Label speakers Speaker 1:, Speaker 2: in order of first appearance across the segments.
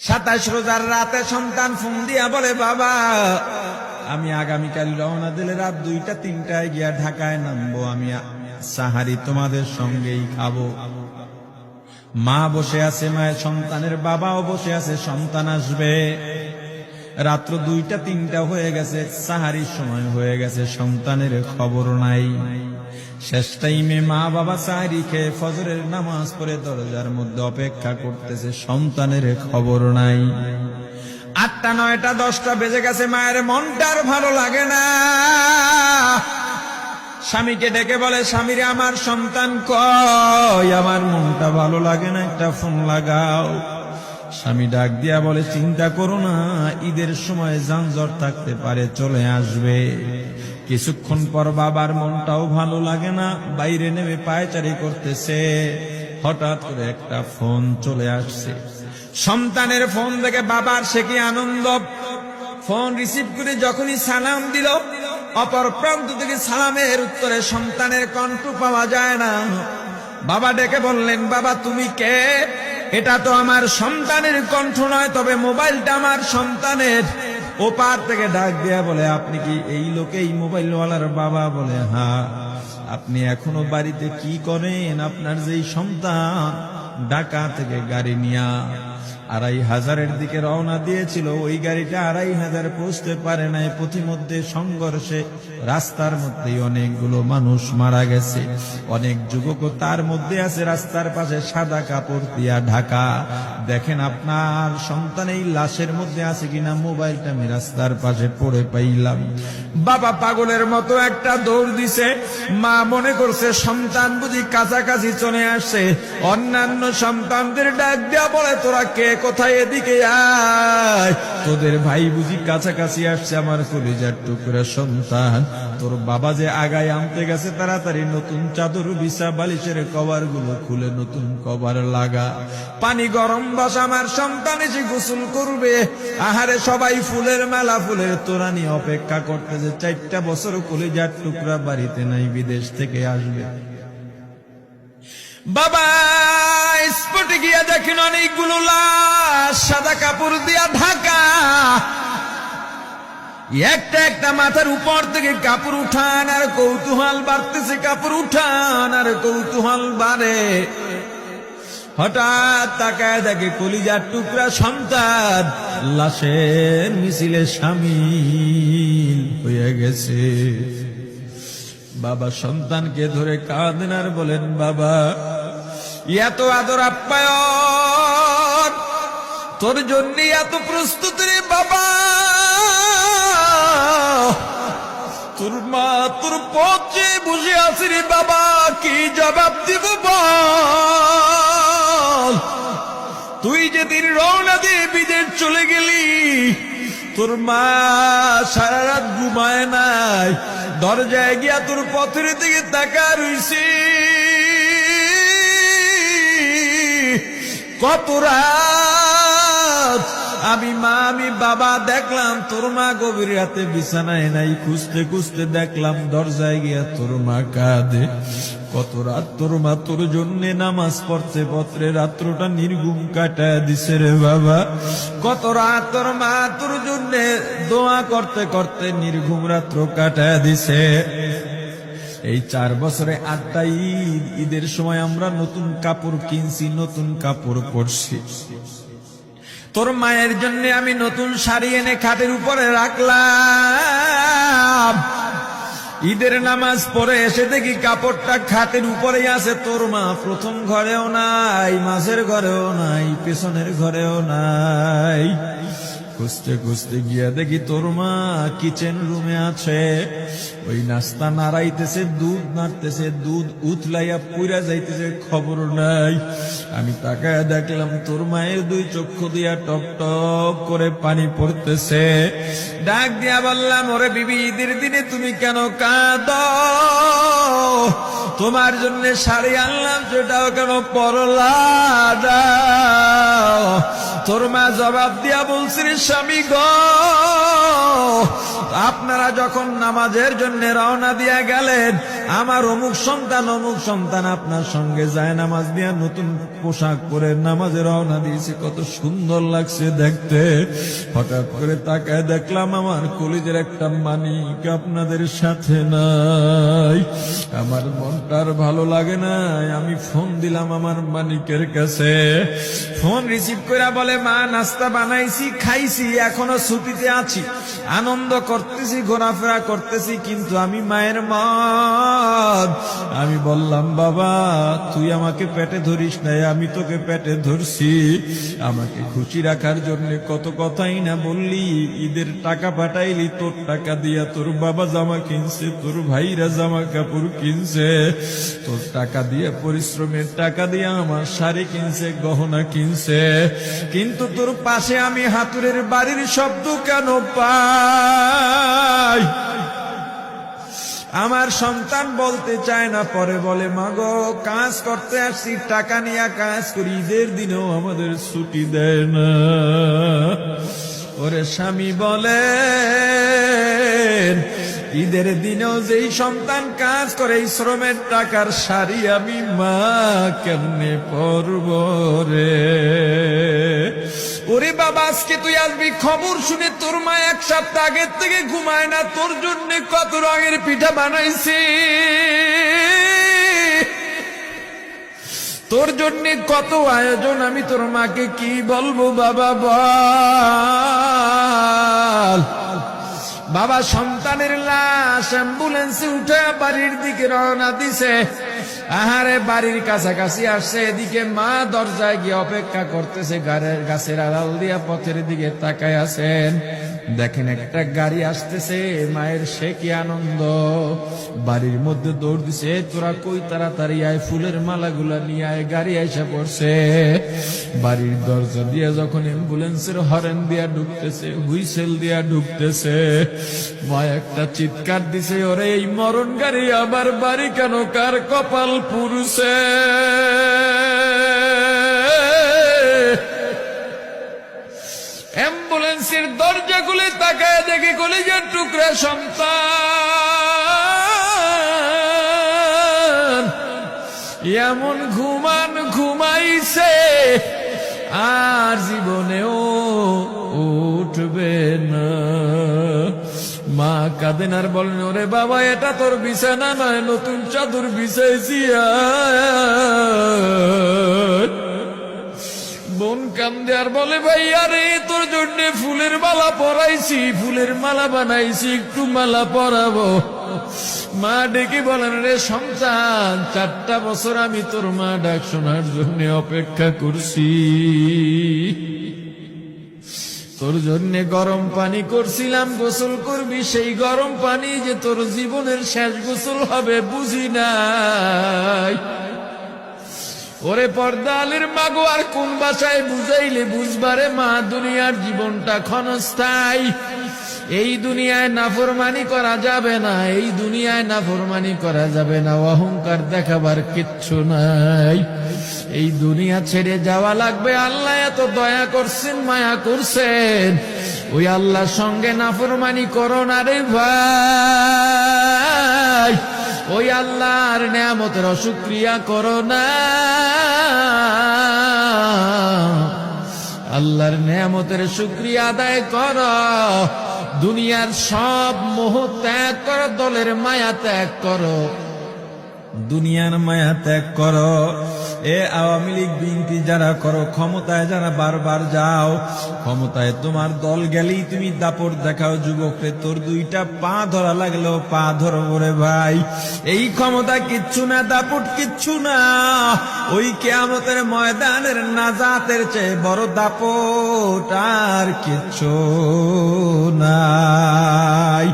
Speaker 1: 27 রোজার রাতে সন্তান ফোন দিয়া বলে, বাবা আমি আগামীকাল রওনা দিলে রাত 2টা-3টায় গিয়া ঢাকায় নামবো, আমি সাহারি তোমাদের সঙ্গেই খাবো। মা বসে আছে, মায়ের সন্তানের বাবাও বসে আছে, সন্তান আসবে। রাত্র 2টা-3টা হয়ে গেছে, সাহারির সময় হয়ে গেছে, সন্তানের খবর নাই। শেষ টাইমে মা বাবা সাহারি খেয়ে ফজরের নামাজ পড়ে দরজার মধ্যে অপেক্ষা করতেছে, সন্তানের খবর নাই। 8টা, 9টা, 10টা বেজে গেছে, মায়ের মনটার ভালো লাগে না। স্বামীকে ডেকে বলে, স্বামীরে আমার সন্তান কই, আমার মনটা ভালো লাগে না, একটা ফোন লাগাও। স্বামী ডাক দিয়া বলে, চিন্তা করো না, ঈদের সময় যানজট থাকতে পারে, চলে আসবে। কিছুক্ষণ পর বাবার মনটাও ভালো লাগে না, বাইরে নেমে পায়চারি করতেছে। হঠাৎ করে একটা ফোন চলে আসছে। সন্তানের ফোন দেখে বাবার সে কি আনন্দ। ফোন রিসিভ করে যখনই সালাম দিল, অপর প্রান্ত থেকে সালামের উত্তরে সন্তানের কণ্ঠ পাওয়া যায় না। বাবা ডেকে বললেন, বাবা তুমি কে? এটা তো আমার সন্তানের কণ্ঠ নয়, তবে মোবাইলটা আমার সন্তানের। ওপার থেকে ডাক দেয়া বলে, আপনি কি এই লোকেই মোবাইলওয়ালার বাবা? বলে, হ্যাঁ। আপনি এখনো বাড়িতে কি করেন? আপনার যেই সন্তান ঢাকা থেকে গাড়ি নিয়া 2500-এর দিকে রওনা দিয়েছিল, ওই গাড়িটা 2500 পৌঁছতে পারে নাই। পথিমধ্যে সংঘর্ষে রাস্তার মধ্যেই অনেকগুলো মানুষ মারা গেছে, অনেক যুবকও তার মধ্যে আছে। রাস্তার পাশে সাদা কাপড় দিয়া ঢাকা। দেখেন আপনার সন্তান এই লাশের মধ্যে আছে কিনা। মোবাইলটা আমি রাস্তার পাশে পড়ে পাইলাম। বাবা পাগলের মতো একটা দৌড় দিছে। মা মনে করছে সন্তান বুঝি কাছাকাছি চলে আসছে। অন্যান্য সন্তানদের ডাক দেয়া বলে, তোরা কে, কোথায়, এদিকে আয়, তোদের ভাই বুঝি কাছাকাছি আসছে। আমার কলিজার টুকরা সন্তান, তোর বাবা যে আগায় আনতে গেছে, তাড়াতাড়ি নতুন চাদর বিছা, বালিশের কভার গুলো খুলে নতুন কভার লাগা, পানি গরম বসা, আমার সন্তান এসে গোসল করবে। আহারে সবাই ফুলের মেলা, ফুলের তোড়া নিয়ে অপেক্ষা করতেছে। 4টা বছর কলিজার টুকরা বাড়িতে নাই, বিদেশ থেকে আসবে। বাবা স্পটে গিয়া দেখেন অনেকগুলো লাশ সাদা কাপড় দিয়া ঢাকা। একটা একটা মাথার উপর থেকে কাপড় উঠান আর কৌতূহল বাড়তেছে, কাপড় উঠান আর কৌতূহল বাড়ে। হঠাৎ তাকায় দেখে কলিজার টুকরা সন্তান লাশের মিছিলে শামিল হয়ে গেছে। বাবা সন্তানকে ধরে কাঁদেন আর বলেন, বাবা এত আদর আপ্যায়ন তোর জন্য, এত প্রস্তুতি রে বাবা। তোর মা তোর পথে বসে আছে রে বাবা, কি জবাব দিব বল? তুই যেদিন রওনা দিয়ে বিদেশ চলে গেলি, তোর মা সারা রাত ঘুমায় নাই, দরজায় গিয়া তোর পথের দিকে তাকা রইছি। কত রাত আমি মা আমি বাবা দেখলাম, তোর মা গভীর রাতে বিছানায় নাই। খুঁজতে খুঁজতে দেখলাম দরজায় গিয়া তোর মা কাঁদে। কত রাত তোর মা তোর জন্য নামাজ পড়তে পড়তে রাত্রটা নির্ঘুম কাটায় দিছে রে বাবা। কত রাত তোর মা তোর জন্য দোয়া করতে করতে নির্ঘুম রাত্র কাটায় দিছে। এই 4 বছরে 8টা ঈদ, ঈদের সময় আমরা নতুন কাপড় কিনছি, নতুন কাপড় পরছি। তোর মায়ের জন্য আমি নতুন শাড়ি এনে খাটের উপরে রাখলাম। ঈদের নামাজ পড়ে এসে দেখি কাপড়টা খাটের উপরেই আছে। তোর মা প্রথম ঘরেও নাই, মাঝের ঘরেও নাই, পেছনের ঘরেও নাই। খুঁজতে খুঁজতে গিয়া দেখি তোর মা কিচেন রুমে আছে। ওই নাস্তা নাড়াইতেছে, দুধ নাড়তেছে, দুধ উতলাইয়া পুইরা যাইতেছে, খবর নাই। আমি তাকায় দেখলাম তোর মায়ের 2 চক্ষু দিয়া টপ টপ করে পানি পড়তেছে। ডাক দিয়া বললাম, ওরে বিবি, ঈদের দিনে তুমি কেন কাঁদো? তোমার জন্য শাড়ি আনলাম, সেটাও কেন পরলা না? তোর মা জবাব দিয়া বলছে, স্বামী গো, আপনার আপনারা যখন নামাজের জন্য রওনা দিয়া গেলেন, আমার অমুক সন্তান আপনার সঙ্গে যায় নামাজ দিয়া নতুন পোশাক পরে নামাজে রওনা দিয়েছে, কত সুন্দর লাগছে দেখতে। হঠাৎ করে তাকায় দেখলাম আমার কলিজের একটা মানিক আপনাদের সাথে নাই। আমার মনটার ভালো লাগে নাই। আমি ফোন দিলাম আমার মানিকের কাছে। ফোন রিসিভ করে বলে, মা নাস্তা বানাইছি, খাইছি, এখনো ছুটিতে আছি, আনন্দ করতেছি, ঘোরাফেরা করতেছি, কিন্তু আমি মায়ের মন। আমি বললাম, বাবা তুই আমাকে পেটে ধরিস নাই, আমি তোকে পেটে ধরছি। আমাকে খুশি রাখার জন্য কত কথাই না বললি। ঈদের টাকা পাঠাইলি, তোর টাকা দিয়া তোর বাবা জামা কিনছে, তোর ভাইরা জামা কাপড় কিনছে, তোর টাকা দিয়ে পরিশ্রমের টাকা দিয়ে আমার শাড়ি কিনছে, গহনা কিনছে, কিন্তু তোর পাশে আমি হাতুড়ের বাড়ির শব্দ কেন পাই? আমার সন্তান বলতে চায় না, পরে বলে, মাগো কাজ করতে আসছি, টাকা নিয়ে কাজ করি, ঈদের দিনেও আমাদের ছুটি দেয় না। ওরে স্বামী বলেন, ঈদের দিনেও যেই সন্তান কাজ করে, এই শ্রমের টাকার শাড়ি আমি মা কেমনে পরব রে? ওরে বাবা, আজকে তুই আসবি, খবর শুনে তোর মা এক সপ্তাহ আগের থেকে ঘুমায় না, তোর জন্য কত রঙের পিঠা বানাইছি, তোর জন্য কত আয়োজন, আমি তোর মাকে কি বলবো বাবা বল। বাবা সন্তানের লাশ অ্যাম্বুলেন্সে উঠে বাড়ির দিকে রওনা দিছে। আহারে বাড়ির কাছাকাছি আসছে, এদিকে মা দরজায় গিয়ে অপেক্ষা করতেছে, গাছের আড়াল দিয়া পথের দিকে তাকায় আছেন। দেখেন একটা গাড়ি আসতেছে, মায়ের সে কি আনন্দ, বাড়ির মধ্যে দৌড় দিছে, তোরা কই তাড়াতাড়ি আয়, ফুলের মালাগুলা নিয়ে আয়, গাড়ি এসে পড়ছে। বাড়ির দরজা দিয়ে যখন অ্যাম্বুলেন্সের হরেন দিয়া ঢুকতেছে, হুইসেল দিয়া ঢুকতেছে, মা একটা চিৎকার দিছে, ওরে এই মরণ গাড়ি আবার বাড়ি কেন, কার কপাল পুরুষে? অ্যাম্বুলেন্সের দরজা খুলে তাকায় দেখে কলিজার টুকরা সন্তান এমন ঘুমাইছে, আর জীবনেও উঠবে না। মা কাঁদেন আর বলেন, ওরে বাবা এটা তোর বিছানা নয়, নতুন চাদর বিছাইছি। বোন কান্দে আর বলে, ভাই আরে তোর জন্য ফুলের মালা পরাইছি, ফুলের মালা বানাইছি, একটু মালা পরাবো। মা ডেকে বলেন, রে সন্তান, 4টা বছর আমি তোর মা ডাক শোনার জন্য অপেক্ষা করছি, তোর জন্য গরম পানি করছিলাম, গোসল করবি, সেই গরম পানি যে তোর জীবনের শেষ গোসল হবে বুঝি নাই। ওরে পর্দালের মাগো, আর কোন ভাষায় বুঝাইলে বুঝবারে মা, দুনিয়ার জীবনটা ক্ষণস্থায়ী, এই দুনিয়ায় নাফরমানি করা যাবে না, এই দুনিয়ায় নাফরমানি করা যাবে না, অহংকার দেখাবার কিচ্ছু নাই, এই দুনিয়া ছেড়ে যাওয়া লাগবে। আল্লাহ এত দয়া করছেন, মায়া করছেন, ওই আল্লাহর সঙ্গে নাফরমানি করো না রে ভাই, ওই আল্লাহর নেয়ামতের অশুকরিয়া করো না, আল্লাহর নেয়ামতের শুকরিয়া আদায় করো, দুনিয়ার সব মোহ ত্যাগ করো, দলের মায়া ত্যাগ করো, দুনিয়ার মায়া ত্যাগ করো। এ আওয়ামী লীগ বিএনপি যারা করো, ক্ষমতায় যারা বারবার যাও, ক্ষমতায় তোমার দল গেলেই তুমি দাপট দেখাও, যুবকরে তোর 2টা পা ধরা লাগলেও পা ধরো রে ভাই, এই ক্ষমতা কিচ্ছু না, দাপট কিচ্ছু না, ওই কিয়ামতের ময়দানের নাজাতের চেয়ে বড় দাপট আর কিচ্ছু নাই।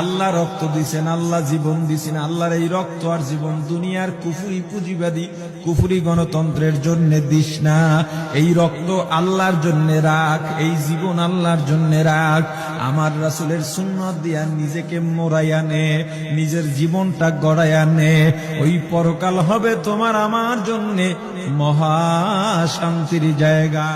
Speaker 1: আল্লাহ রক্ত দিছেন, আল্লাহ জীবন দিছেন, আল্লাহর এই রক্ত আর জীবন দুনিয়ার কুফরি পুঁজিবাদী কুফরি গণতন্ত্রের জন্য দিস না, এই রক্ত আল্লাহর জন্য রাখ, এই জীবন আল্লাহর জন্য রাখ। আমার রাসূলের সুন্নাত দিয়া নিজেকে মোড়াইয়া নে, নিজের জীবনটা গড়াইয়া নে, ওই পরকাল হবে তোমার আমার জন্য মহা শান্তির জায়গা।